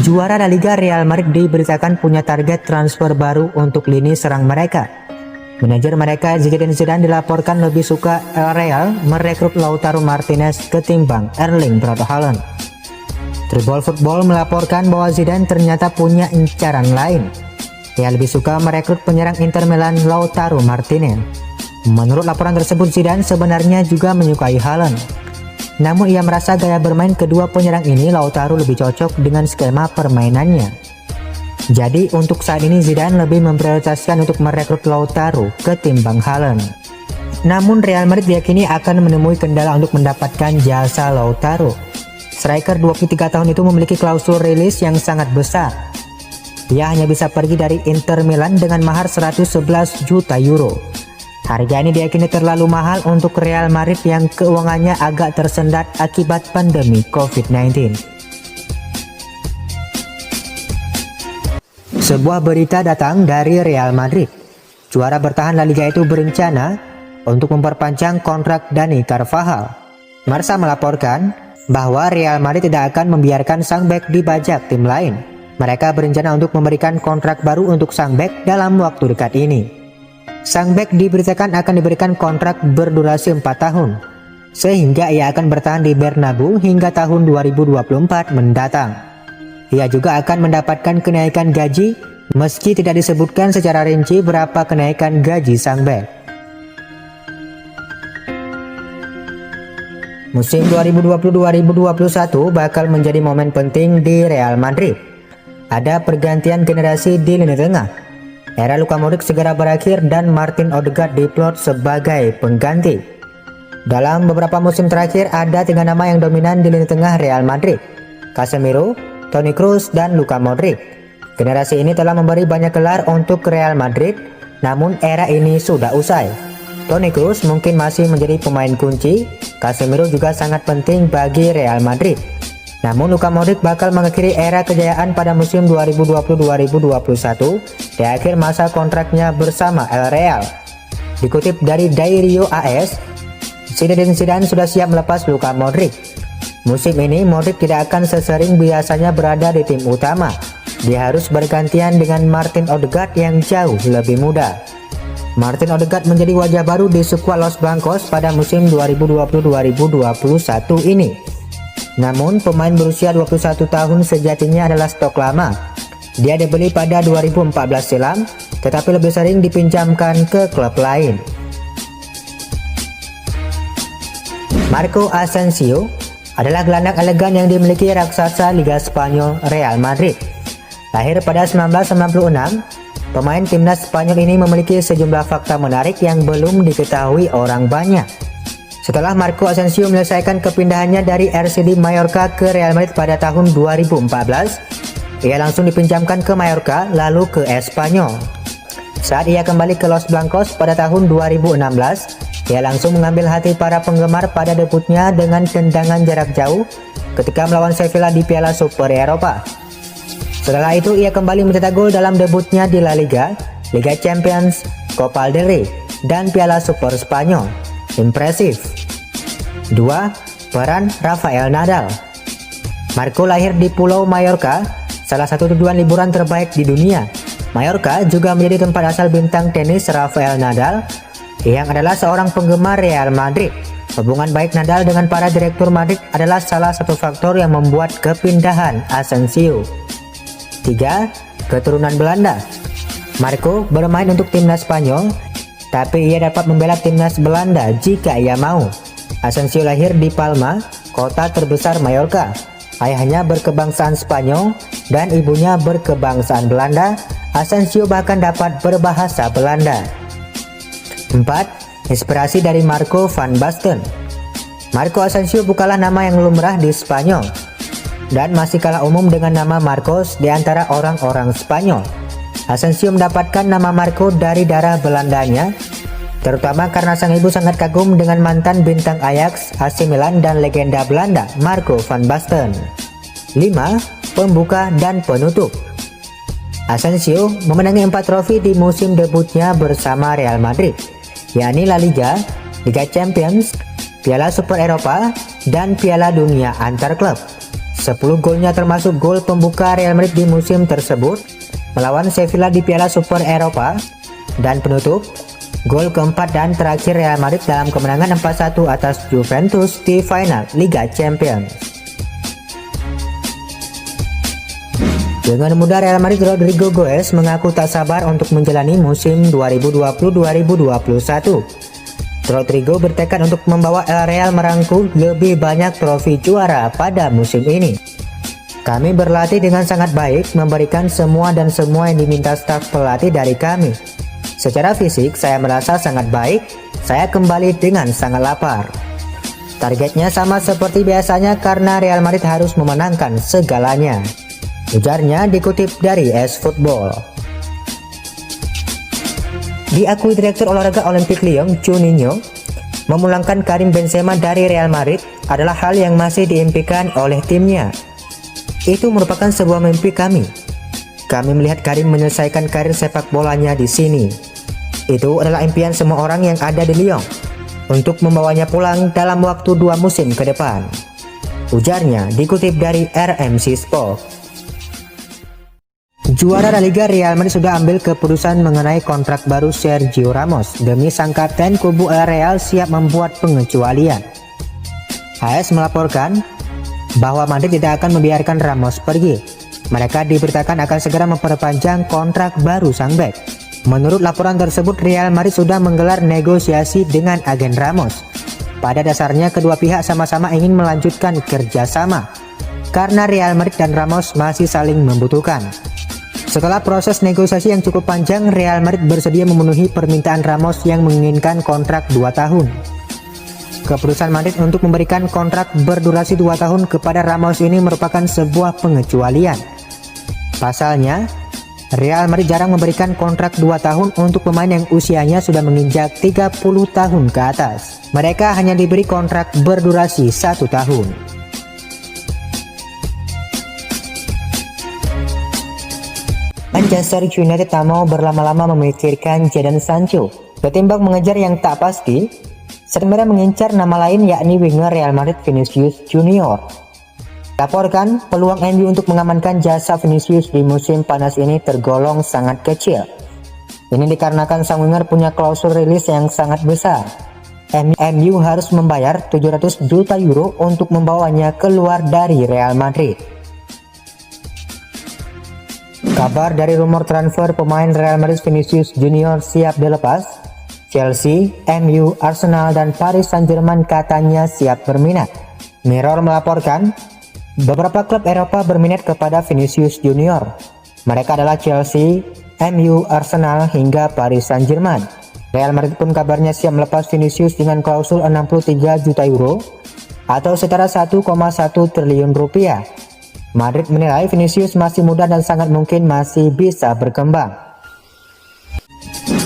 Juara La Liga Real Madrid diberitakan punya target transfer baru untuk lini serang mereka. Manajer mereka Zinedine Zidane dilaporkan lebih suka Real merekrut Lautaro Martinez ketimbang Erling Braut Haaland. Tribal Football melaporkan bahwa Zidane ternyata punya incaran lain. Ia lebih suka merekrut penyerang Inter Milan Lautaro Martinez. Menurut laporan tersebut, Zidane sebenarnya juga menyukai Haaland. Namun ia merasa gaya bermain kedua penyerang ini Lautaro lebih cocok dengan skema permainannya. Jadi untuk saat ini Zidane lebih memprioritaskan untuk merekrut Lautaro ketimbang Haaland. Namun Real Madrid diyakini akan menemui kendala untuk mendapatkan jasa Lautaro. Striker 23 tahun itu memiliki klausul rilis yang sangat besar. Ia hanya bisa pergi dari Inter Milan dengan mahar 111 juta euro. Harga ini diyakini terlalu mahal untuk Real Madrid yang keuangannya agak tersendat akibat pandemi COVID-19. Sebuah berita datang dari Real Madrid. Juara bertahan La Liga itu berencana untuk memperpanjang kontrak Dani Carvajal. Marca melaporkan bahwa Real Madrid tidak akan membiarkan sang bek dibajak tim lain. Mereka berencana untuk memberikan kontrak baru untuk sang bek dalam waktu dekat ini. Sang bek diberitakan akan diberikan kontrak berdurasi 4 tahun, sehingga ia akan bertahan di Bernabeu hingga tahun 2024 mendatang. Ia juga akan mendapatkan kenaikan gaji, meski tidak disebutkan secara rinci berapa kenaikan gaji sang bek. Musim 2020-2021 bakal menjadi momen penting di Real Madrid. Ada pergantian generasi di lini tengah. Era Luka Modric segera berakhir dan Martin Odegaard diplot sebagai pengganti. Dalam beberapa musim terakhir ada 3 nama yang dominan di lini tengah Real Madrid: Casemiro, Toni Kroos, dan Luka Modric. Generasi ini telah memberi banyak gelar untuk Real Madrid, namun era ini sudah usai. Toni Kroos mungkin masih menjadi pemain kunci, Casemiro juga sangat penting bagi Real Madrid. Namun Luka Modric bakal mengakhiri era kejayaan pada musim 2020-2021 di akhir masa kontraknya bersama El Real. Dikutip dari Diario AS, Zinedine Zidane sudah siap melepas Luka Modric. Musim ini Modric tidak akan sesering biasanya berada di tim utama. Dia harus bergantian dengan Martin Odegaard yang jauh lebih muda. Martin Odegaard menjadi wajah baru di skuad Los Blancos pada musim 2020-2021 ini. Namun pemain berusia 21 tahun sejatinya adalah stok lama. Dia dibeli pada 2014 silam, tetapi lebih sering dipinjamkan ke klub lain. Marco Asensio adalah gelandang elegan yang dimiliki raksasa Liga Spanyol Real Madrid. Lahir pada 1996, pemain timnas Spanyol ini memiliki sejumlah fakta menarik yang belum diketahui orang banyak. Setelah Marco Asensio menyelesaikan kepindahannya dari RCD Mallorca ke Real Madrid pada tahun 2014, ia langsung dipinjamkan ke Mallorca lalu ke Espanyol. Saat ia kembali ke Los Blancos pada tahun 2016, ia langsung mengambil hati para penggemar pada debutnya dengan tendangan jarak jauh ketika melawan Sevilla di Piala Super Eropa. Setelah itu ia kembali mencetak gol dalam debutnya di La Liga, Liga Champions, Copa del Rey, dan Piala Super Spanyol. Impresif. 2. Peran Rafael Nadal. Marco lahir di Pulau Mallorca, salah satu tujuan liburan terbaik di dunia. Mallorca juga menjadi tempat asal bintang tenis Rafael Nadal, yang adalah seorang penggemar Real Madrid. Hubungan baik Nadal dengan para direktur Madrid adalah salah satu faktor yang membuat kepindahan Asensio. 3. Keturunan Belanda. Marco bermain untuk timnas Spanyol, tapi ia dapat membela timnas Belanda jika ia mau. Asensio lahir di Palma, kota terbesar Mallorca. Ayahnya berkebangsaan Spanyol dan ibunya berkebangsaan Belanda. Asensio bahkan dapat berbahasa Belanda. 4. Inspirasi dari Marco van Basten. Marco Asensio bukanlah nama yang lumrah di Spanyol dan masih kalah umum dengan nama Marcos di antara orang-orang Spanyol. Asensio mendapatkan nama Marco dari darah Belandanya, terutama karena sang ibu sangat kagum dengan mantan bintang Ajax, AC Milan, dan legenda Belanda Marco van Basten. 5. Pembuka dan penutup. Asensio memenangi 4 trofi di musim debutnya bersama Real Madrid, yakni La Liga, Liga Champions, Piala Super Eropa, dan Piala Dunia antar klub. 10 golnya termasuk gol pembuka Real Madrid di musim tersebut melawan Sevilla di Piala Super Eropa, dan penutup gol keempat dan terakhir Real Madrid dalam kemenangan 4-1 atas Juventus di final Liga Champions. Dengan muda Real Madrid Rodrigo Goes mengaku tak sabar untuk menjalani musim 2020-2021. Rodrigo bertekad untuk membawa El Real merangkul lebih banyak trofi juara pada musim ini. Kami berlatih dengan sangat baik, memberikan semua yang diminta staf pelatih dari kami. Secara fisik saya merasa sangat baik, saya kembali dengan sangat lapar. Targetnya sama seperti biasanya karena Real Madrid harus memenangkan segalanya, ujarnya dikutip dari eSfootball. Diakui Direktur Olahraga Olimpik Lyon, Juninho, memulangkan Karim Benzema dari Real Madrid adalah hal yang masih diimpikan oleh timnya. Itu merupakan sebuah mimpi kami. Kami melihat Karim menyelesaikan karir sepak bolanya di sini. Itu adalah impian semua orang yang ada di Lyon untuk membawanya pulang dalam waktu 2 musim ke depan, ujarnya dikutip dari RMC Sport. Juara La Liga Real Madrid sudah ambil keputusan mengenai kontrak baru Sergio Ramos demi sang kapten kubu El Real siap membuat pengecualian. AS melaporkan bahwa Madrid tidak akan membiarkan Ramos pergi. Mereka diberitakan akan segera memperpanjang kontrak baru sang bek. Menurut laporan tersebut, Real Madrid sudah menggelar negosiasi dengan agen Ramos. Pada dasarnya kedua pihak sama-sama ingin melanjutkan kerjasama karena Real Madrid dan Ramos masih saling membutuhkan. Setelah proses negosiasi yang cukup panjang, Real Madrid bersedia memenuhi permintaan Ramos yang menginginkan kontrak 2 tahun. Keputusan Madrid untuk memberikan kontrak berdurasi 2 tahun kepada Ramos ini merupakan sebuah pengecualian. Pasalnya, Real Madrid jarang memberikan kontrak 2 tahun untuk pemain yang usianya sudah menginjak 30 tahun ke atas. Mereka hanya diberi kontrak berdurasi 1 tahun. Manchester United tak mau berlama-lama memikirkan Jadon Sancho. Ketimbang mengejar yang tak pasti, mereka mengincar nama lain yakni winger Real Madrid Vinicius Junior. Laporkan peluang MU untuk mengamankan jasa Vinicius di musim panas ini tergolong sangat kecil. Ini dikarenakan sang winger punya klausul rilis yang sangat besar. MU harus membayar 700 juta euro untuk membawanya keluar dari Real Madrid. Kabar dari rumor transfer pemain Real Madrid Vinicius Junior siap dilepas. Chelsea, MU, Arsenal, dan Paris Saint-Germain katanya siap berminat. Mirror melaporkan beberapa klub Eropa berminat kepada Vinicius Junior. Mereka adalah Chelsea, MU, Arsenal, hingga Paris Saint-Germain. Real Madrid pun kabarnya siap melepas Vinicius dengan klausul 63 juta euro atau setara 1,1 triliun rupiah. Madrid menilai Vinicius masih muda dan sangat mungkin masih bisa berkembang.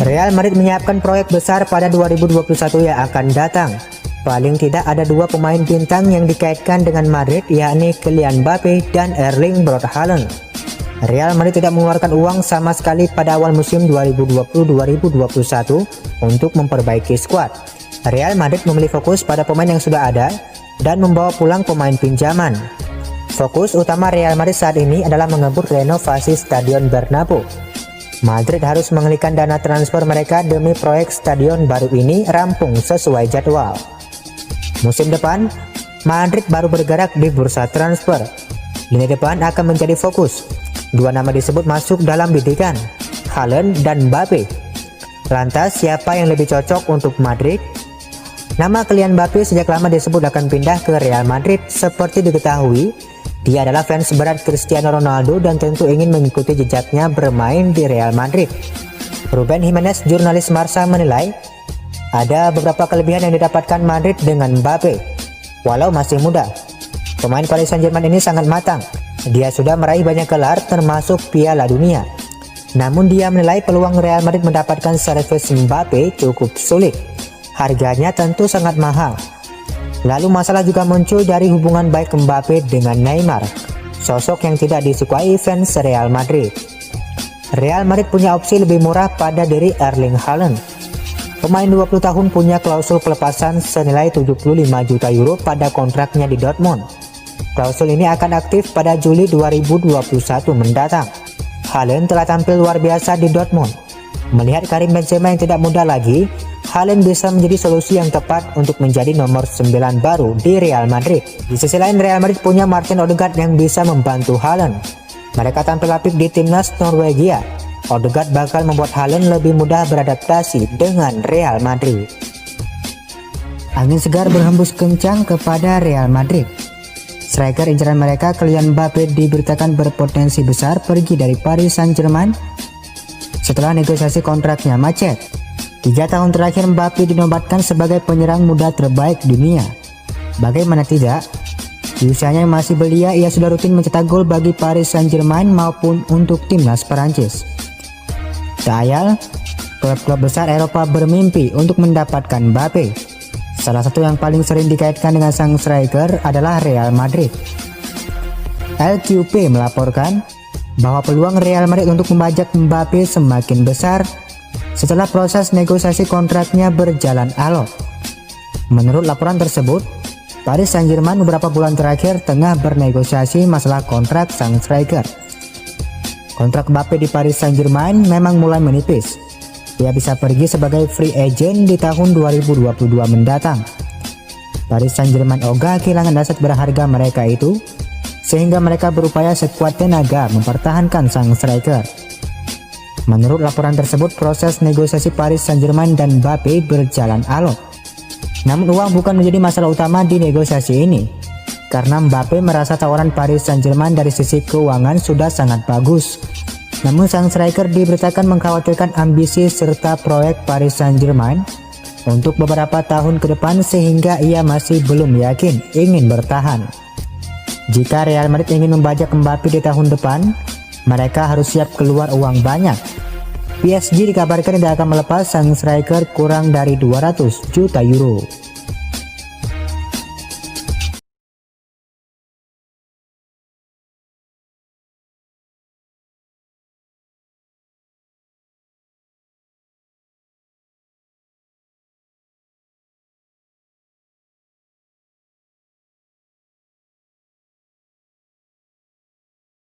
Real Madrid menyiapkan proyek besar pada 2021 yang akan datang. Paling tidak ada 2 pemain bintang yang dikaitkan dengan Madrid, yakni Kylian Mbappe dan Erling Braut Haaland. Real Madrid tidak mengeluarkan uang sama sekali pada awal musim 2020-2021 untuk memperbaiki skuad. Real Madrid memilih fokus pada pemain yang sudah ada dan membawa pulang pemain pinjaman. Fokus utama Real Madrid saat ini adalah mengebut renovasi Stadion Bernabeu. Madrid harus mengalihkan dana transfer mereka demi proyek stadion baru ini rampung sesuai jadwal. Musim depan, Madrid baru bergerak di bursa transfer. Lini depan akan menjadi fokus. 2 nama disebut masuk dalam bidikan, Haaland dan Mbappe. Lantas siapa yang lebih cocok untuk Madrid? Nama Kylian Mbappe sejak lama disebut akan pindah ke Real Madrid. Seperti diketahui, dia adalah fans berat Cristiano Ronaldo dan tentu ingin mengikuti jejaknya bermain di Real Madrid. Ruben Jimenez, jurnalis Marca, menilai ada beberapa kelebihan yang didapatkan Madrid dengan Mbappe. Walau masih muda, pemain Paris Saint-Germain ini sangat matang. Dia sudah meraih banyak gelar termasuk Piala Dunia. Namun dia menilai peluang Real Madrid mendapatkan servis Mbappe cukup sulit. Harganya tentu sangat mahal. Lalu masalah juga muncul dari hubungan baik Mbappe dengan Neymar, sosok yang tidak disukai fans Real Madrid. Real Madrid punya opsi lebih murah pada diri Erling Haaland. Pemain 20 tahun punya klausul pelepasan senilai 75 juta euro pada kontraknya di Dortmund. Klausul ini akan aktif pada Juli 2021 mendatang. Haaland telah tampil luar biasa di Dortmund. Melihat Karim Benzema yang tidak muda lagi, Haaland bisa menjadi solusi yang tepat untuk menjadi nomor 9 baru di Real Madrid. Di sisi lain, Real Madrid punya Martin Odegaard yang bisa membantu Haaland. Mereka tampil apik di timnas Norwegia. Odegaard bakal membuat Haaland lebih mudah beradaptasi dengan Real Madrid. Angin segar berhembus kencang kepada Real Madrid. Striker incaran mereka Kylian Mbappe diberitakan berpotensi besar pergi dari Paris Saint-Germain setelah negosiasi kontraknya macet. 3 tahun terakhir Mbappe dinobatkan sebagai penyerang muda terbaik dunia. Bagaimana tidak? Di usianya yang masih belia, ia sudah rutin mencetak gol bagi Paris Saint-Germain maupun untuk timnas Perancis. Tak ayal, klub-klub besar Eropa bermimpi untuk mendapatkan Mbappe. Salah satu yang paling sering dikaitkan dengan sang striker adalah Real Madrid. LQP melaporkan bahwa peluang Real Madrid untuk membajak Mbappe semakin besar setelah proses negosiasi kontraknya berjalan alot. Menurut laporan tersebut, Paris Saint-Germain beberapa bulan terakhir tengah bernegosiasi masalah kontrak sang striker. Kontrak Mbappe di Paris Saint-Germain memang mulai menipis. Ia bisa pergi sebagai free agent di tahun 2022 mendatang. Paris Saint-Germain ogah kehilangan aset berharga mereka itu, sehingga mereka berupaya sekuat tenaga mempertahankan sang striker. Menurut laporan tersebut, proses negosiasi Paris Saint-Germain dan Mbappe berjalan alot. Namun uang bukan menjadi masalah utama di negosiasi ini, karena Mbappe merasa tawaran Paris Saint-Germain dari sisi keuangan sudah sangat bagus. Namun sang striker diberitakan mengkhawatirkan ambisi serta proyek Paris Saint-Germain untuk beberapa tahun ke depan, sehingga ia masih belum yakin ingin bertahan. Jika Real Madrid ingin membajak Mbappe di tahun depan, mereka harus siap keluar uang banyak. PSG dikabarkan tidak akan melepas sang striker kurang dari 200 juta euro.